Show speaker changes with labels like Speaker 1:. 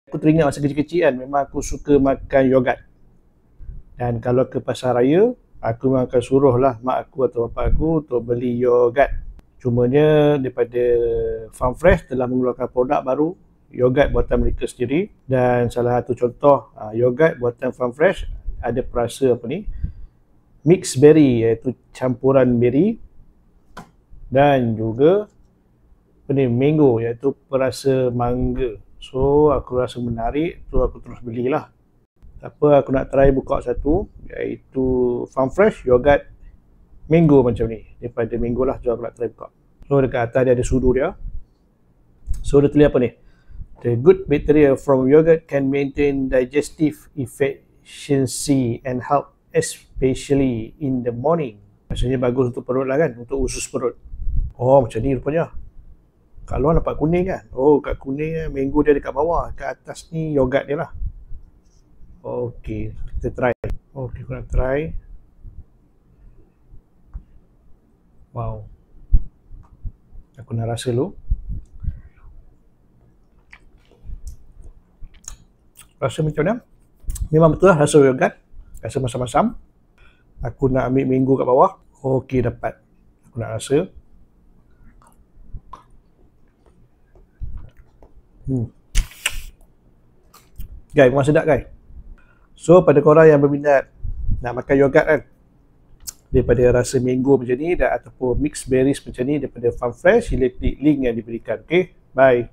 Speaker 1: Aku teringat masa kecil-kecil kan, memang aku suka makan yogurt. Dan kalau ke pasar raya, aku memang akan suruh lah mak aku atau bapak aku untuk beli yogurt. Cumanya daripada Farm Fresh telah mengeluarkan produk baru, yogurt buatan mereka sendiri. Dan salah satu contoh yogurt buatan Farm Fresh ada perasa mix berry, iaitu campuran berry, dan juga mango, iaitu perasa mangga. So aku rasa menarik, so aku terus belilah. Tak apa, aku nak try buka satu, iaitu Farm Fresh yogurt mango macam ni. Daripada mango lah, so aku nak try buka. So dekat atas dia ada sudu dia. So dia tulis apa ni? The good bacteria from yogurt can maintain digestive efficiency and help especially in the morning. Maksudnya bagus untuk perut lah kan, untuk usus perut. Oh macam ni rupanya. Kat luar nampak kuning kan? Oh, kat kuning mango dia dekat bawah. Kat atas ni yogurt dia lah. Okey, kita try. Okey, aku nak try. Wow. Aku nak rasa dulu. Rasa macam mana? Memang betul lah rasa yogurt. Rasa masam-masam. Aku nak ambil mango kat bawah. Okey, dapat. Aku nak rasa. Guys, memang sedap guys. So pada korang yang berminat nak makan yogurt kan, daripada rasa mango macam ni ataupun mixed berries macam ni daripada Farm Fresh, sila klik link yang diberikan. Okay, bye.